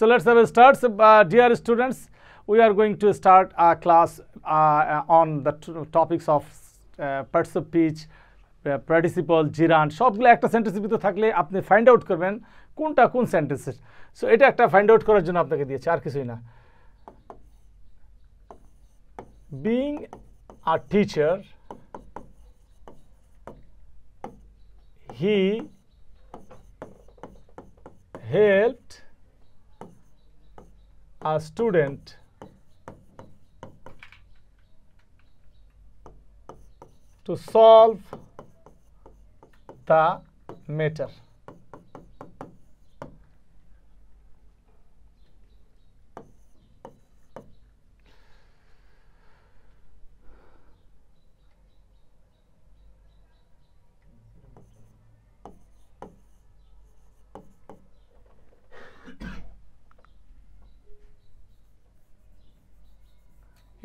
So let's have a start. So, dear students, we are going to start our class on the topics of parts of speech, participle, gerund. সবগুলো একটা সেন্টেন্সের ভিতরে থাকলে আপনি find out করবেন কোনটা কোন সেন্টেন্সের। সো এটা একটা ফাইন্ড আউট করার জন্য আপনাকে দিয়েছে, আর কিছুই না। Being a teacher, he helped a student to solve the matter.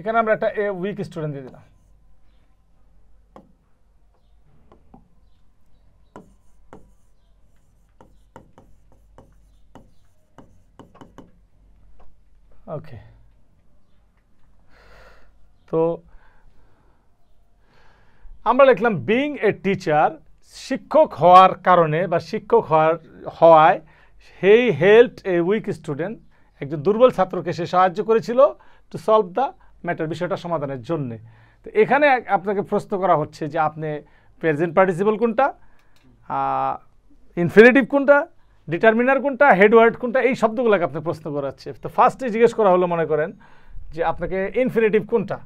এখানে আমরা একটা উইক স্টুডেন্ট দিয়ে দিলাম। ওকে, তো আমরা লিখলাম বিং এ টিচার, শিক্ষক হওয়ার কারণে বা শিক্ষক হওয়ায় হি হেল্পড এ উইক স্টুডেন্ট, একজন দুর্বল ছাত্রকে সে সাহায্য করেছিল টু সলভ দ্য ম্যাটার, বিষয়টা সমাধানের জন্যে। তো এখানে আপনাকে প্রশ্ন করা হচ্ছে যে আপনি প্রেজেন্ট পার্টিসিপল কোনটা, ইনফিনিটিভ কোনটা, ডিটারমিনার কোনটা, হেডওয়ার্ড কোনটা, এই শব্দগুলোকে আপনি প্রশ্ন করা হচ্ছে। তো ফার্স্টে জিজ্ঞেস করা হলো মনে করেন যে আপনাকে ইনফিনিটিভ কোনটা,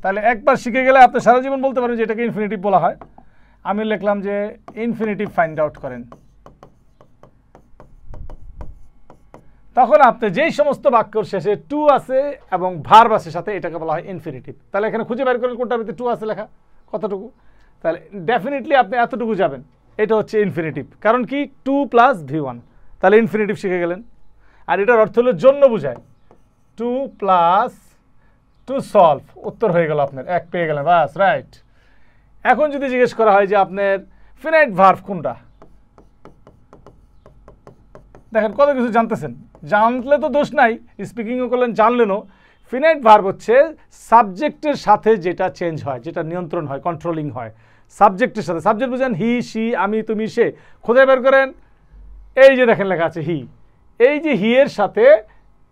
তাহলে একবার শিখে গেলে আপনি সারা জীবন বলতে পারেন যে এটাকে ইনফিনিটিভ বলা হয়। আমি লিখলাম যে ইনফিনিটিভ ফাইন্ড আউট করেন। তখন আপনি যেই সমস্ত বাক্যর শেষে টু আছে এবং ভার্ব আছে সাথে, এটাকে বলা হয় ইনফিনিটিভ। তাহলে এখানে খুঁজে বের করেন কোনটার ভিতরে টু আছে লেখা, কতটুকু, তাহলে ডেফিনেটলি আপনি এতটুকু যাবেন, এটা হচ্ছে ইনফিনিটিভ। কারণ কি, টু প্লাস V1, তাহলে ইনফিনিটিভ শিখে গেলেন। আর এটার অর্থ হলো জন্য বোঝায়, টু প্লাস টু সলভ, উত্তর হয়ে গেল আপনার, এক পেয়ে গেলেন, বাস, রাইট। এখন যদি জিজ্ঞেস করা হয় যে আপনার ফিনাইট ভার্ব কোনটা, দেখেন কত কিছু জানতেছেন, জানলে তো দোষ নাই, স্পিকিংও করলেন, জানলেনও। ফিনাইট ভার্ব হচ্ছে সাবজেক্টের সাথে যেটা চেঞ্জ হয়, যেটা নিয়ন্ত্রণ হয়, কন্ট্রোলিং হয় সাবজেক্টের সাথে। সাবজেক্ট বুঝেন হি, সি, আমি, তুমি, সে। খোঁজাই বের করেন, এই যে দেখেন লেখা আছে হি, এই যে হি এর সাথে,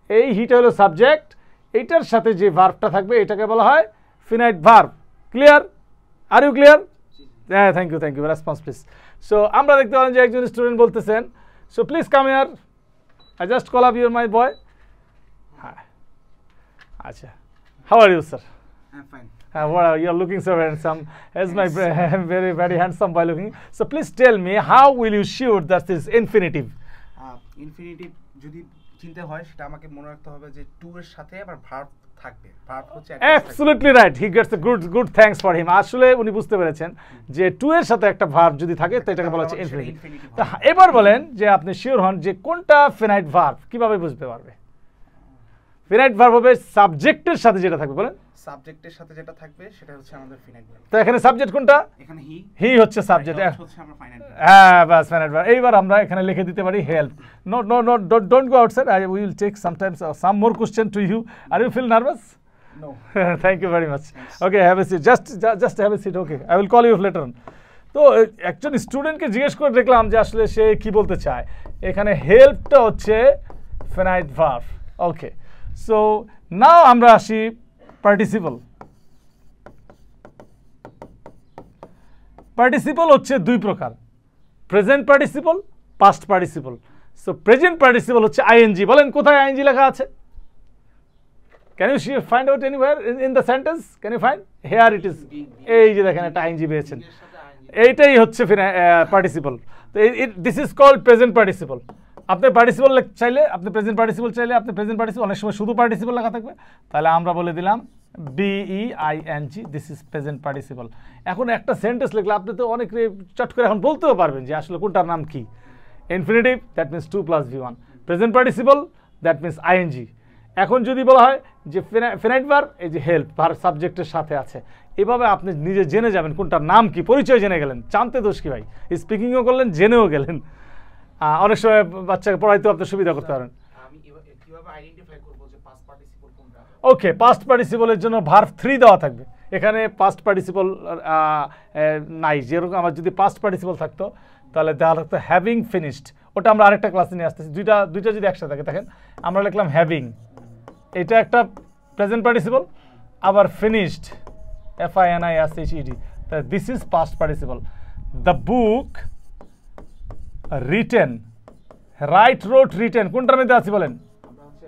এই হিটা হলো সাবজেক্ট, এইটার সাথে যে ভার্বটা থাকবে এটাকে বলা হয় finite verb. Clear? Are you clear? হ্যাঁ, thank you, response please. So আমরা দেখতে পারেন যে একজন স্টুডেন্ট বলতেছেন, so please come here, I just call up you, my boy. Hi. Acha. How are you, sir? I'm fine. You're looking so handsome. As my very, very handsome boy looking. So please tell me, how will you sure that this infinitive? Infinitive যদি চিনতে হয় সেটা আমাকে মনে রাখতে হবে যে two এর সাথে আবার ভার্ব থাকবে। ভার্ব হচ্ছে Absolutely right. He gets a good thanks for him. আসলে উনি বুঝতে পেরেছেন যে টু এর সাথে একটা ভার্ব যদি থাকে তো এটাকে বলা হচ্ছে ইনফিনিটিভ। এবার বলেন যে আপনি শিওর হন যে কোনটা ফিনাইট ভার্ব, কিভাবে বুঝতে পারবে? ফিনাইট ভার্ব হবে সাবজেক্টের সাথে যেটা থাকবে, বলেন। সাবজেক্টের সাথে যেটা থাকবে সেটা হচ্ছে আমাদের ফিনাইট ভার্ব। তো এখানে সাবজেক্ট কোনটা? এখানে হি হচ্ছে সাবজেক্ট, হচ্ছে আমরা ফাইনাইট ভার্ব। হ্যাঁ, বাস, ফাইনাইট ভার্ব। এইবার আমরা এখানে লিখে দিতে পারি help. No, don't go outside. I will take sometimes some more question to you. Are you feel nervous? No. Thank you very much. Thanks. Okay, have a seat. Just have a seat. Okay, I will call you later on. তো একজন স্টুডেন্টকে জিজ্ঞেস করে দেখলাম যে আসলে সে কি বলতে চায়। এখানে হেল্পটা হচ্ছে ফিনাইট ভার্ব। ওকে, সো নাও আমরা আসি পার্টিসিপল। পার্টিসিপল হচ্ছে দুই প্রকার, present participle, past participle. So present participle হচ্ছে আইএনজি। বলেন কোথায় আইএনজি লেখা আছে? Can you find out anywhere in the sentence? Can you find? Here it is. এই যে দেখেন একটা আইএনজি পেয়েছেন, এইটাই হচ্ছে পার্টিসিপল। তো this is called present participle. আপনি পার্টিসিপল চাইলে, আপনি প্রেজেন্ট পার্টিসিপল চাইলে, আপনি প্রেজেন্ট পার্টিসিপল, অনেক সময় শুধু পার্টিসিপল লেখা থাকবে, তাহলে আমরা বলে দিলাম BEING, this is present participle. এখন একটা সেন্টেন্স লিখলে আপনি তো অনেক চট করে এখন বলতেও পারবেন যে আসলে কোনটার নাম কি। Infinitive, that means 2 + V1। Present participle, that means ING। এখন যদি বলা হয় যে ফিনাইট ভার্ব, এই যে হেল্প ভার্ব সাবজেক্টের সাথে আছে, এভাবে আপনি নিজে জেনে যাবেন কোনটার নাম কি, পরিচয় জেনে গেলেন। জানতে দোষ কি ভাই, স্পিকিংও করলেন, জেনেও গেলেন। অনেক সময় বাচ্চাকে পড়াইতেও আপনি সুবিধা করতে পারেন। আমি কিভাবে আইডেন্টিফাই করব যে পাস্ট পার্টিসিপল কোনটা? ওকে, পাস্ট পার্টিসিপলের জন্য ভার্ব 3 দেওয়া থাকবে। এখানে পাস্ট পার্টিসিপল নাই। যেরকম আমার যদি পাস্ট পার্টিসিপল থাকতো তাহলে দেওয়া থাকতো হ্যাভিং ফিনিশড। ওটা আমরা আরেকটা ক্লাসে নিয়ে আসতেছি। দুইটা যদি একসাথে থাকে, দেখেন আমরা লিখলাম হ্যাভিং, এটা একটা প্রেজেন্ট পার্টিসিপল, আবার ফিনিশড FINISHED, তাহলে this is past participle. The book written, right রোট written কোনটার মধ্যে আছে বলেন? আমরা হচ্ছে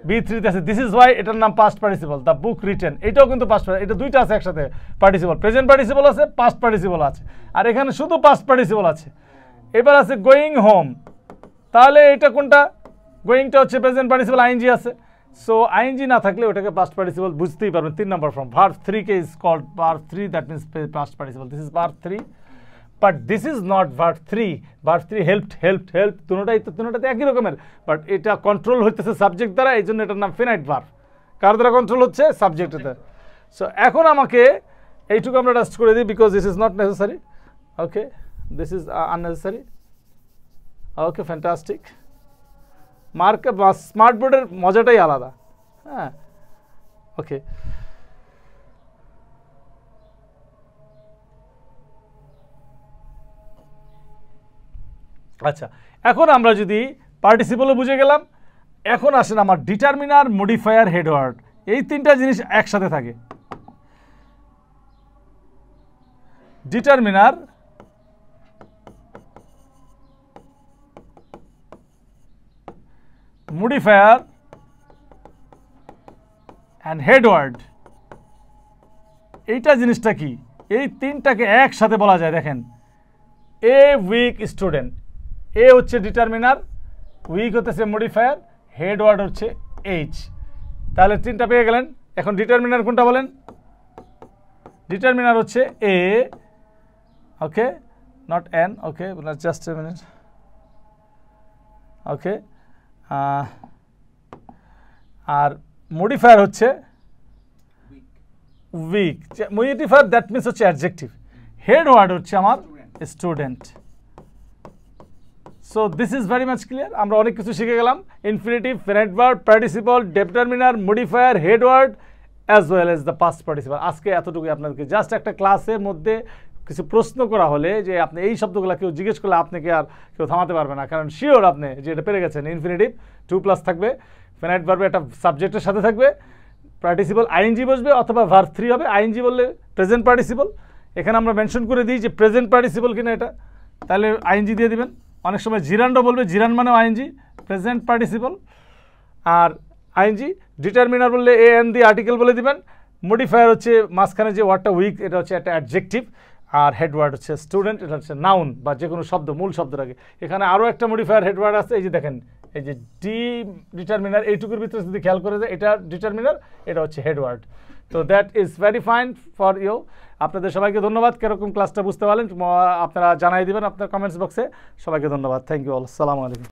B3 তে আছে। দিস ইজ ওয়াই এটার নাম past participle. The book written, এটাও কিন্তু পাস্ট, এটা দুইটা আছে একসাথে পার্টিসিপল, প্রেজেন্ট পার্টিসিপল আছে, পাস্ট পার্টিসিপল আছে, আর এখানে শুধু পাস্ট পার্টিসিপল আছে। এবার আছে গোয়িং হোম, তাহলে এটা কোনটা? গোয়িংটা হচ্ছে প্রেজেন্ট পার্টিসিপল, আইএনজি আছে। সো আইএনজি না থাকলে ওটাকে পাস্ট পার্টিসিপল বুঝতেই পারবেন। 3 নম্বর ফর্ম ভার্ব 3 কে is called verb 3, that means past participle. This is verb 3, but this is not verb 3। Verb 3 help দুটোটাতে একই রকমের, বাট এটা কন্ট্রোল হইতেছে সাবজেক্ট দ্বারা, এই জন্য এটার নাম ফিনাইট ভার্ব। কার দ্বারা কন্ট্রোল হচ্ছে? সাবজেক্টের দ্বারা। সো এখন আমাকে এইটুকু আমরা টাস্ট করে দিই, because this is not necessary. Okay, this is unnecessary. Okay, fantastic. Mark smart বোর্ডের মজাটাই আলাদা। হ্যাঁ, ওকে। আচ্ছা, এখন আমরা যদি পার্টিসিপলও বুঝে গেলাম, এখন আসেন আমার ডিটারমিনার, মডিফায়ার, হেডওয়ার্ড, এই তিনটা জিনিস একসাথে থাকে। ডিটারমিনার, মডিফায়ার অ্যান্ড হেডওয়ার্ড, এইটা জিনিসটা কি? এই তিনটাকে একসাথে বলা যায়। দেখেন, এ উইক স্টুডেন্ট, এ হচ্ছে ডিটারমিনার, উইক হতেছে মডিফায়ার, হেডওয়ার্ড হচ্ছে এইচ। তাহলে তিনটা পেয়ে গেলেন। এখন ডিটারমিনার কোনটা বলেন? ডিটারমিনার হচ্ছে a, okay, not an, okay, just a minute, okay. আর মডিফায়ার হচ্ছে উইক। মডিফায়ার দ্যাট মিনস হচ্ছে অ্যাডজেক্টিভ। হেডওয়ার্ড হচ্ছে আমার student. So this is very much clear. আমরা অনেক কিছু শিখে গেলাম। Infinitive, finite verb, participle, determiner, modifier, headword, as well as the past participle. আজকে এতটুকুই আপনাদেরকে। জাস্ট একটা ক্লাসের মধ্যে কিছু প্রশ্ন করা হলে যে আপনি এই শব্দগুলো কেউ জিজ্ঞেস করলে আপনাকে আর কেউ থামাতে পারবে না, কারণ শিওর আপনি যে এটা পেরে গেছেন। ইনফিনিটিভ 2+ থাকবে, ফিনাইট ভার্বে একটা সাবজেক্টের সাথে থাকবে, পার্টিসিপল আইএনজি বসবে অথবা ভার্ব 3 হবে। আইএনজি বললে প্রেজেন্ট পার্টিসিপল। এখানে আমরা মেনশন করে দিই যে প্রেজেন্ট পার্টিসিপল কিনা এটা, তাহলে আইএনজি দিয়ে দিবেন। অনেক সময় জিরান্ডও বলবে, জিরান মানেও আইএনজি, প্রেজেন্ট পার্টিসিপল। আর আইএনজি ডিটারমিনার বললে এ এন দিয়ে আর্টিকেল বলে দিবেন। মডিফায়ার হচ্ছে মাঝখানে যে ওয়ার্ডটা উইক, এটা হচ্ছে একটা অ্যাডজেক্টিভ। আর হেডওয়ার্ড হচ্ছে স্টুডেন্ট, এটা হচ্ছে নাউন বা যে কোনো শব্দ, মূল শব্দের আগে। এখানে আরও একটা মডিফায়ার হেডওয়ার্ড আছে, এই যে দেখেন, এই যে ডিটারমিনার, এইটুকুর ভিতরে যদি খেয়াল করে যায়, এটা ডিটারমিনার, এটা হচ্ছে হেডওয়ার্ড। তো that is very fine for you. আপনাদের সবাইকে ধন্যবাদ। কীরকম ক্লাসটা বুঝতে পারলেন আপনারা জানাই দিবেন আপনার কমেন্টস বক্সে। সবাইকে ধন্যবাদ। Thank you all. আসসালামু আলাইকুম।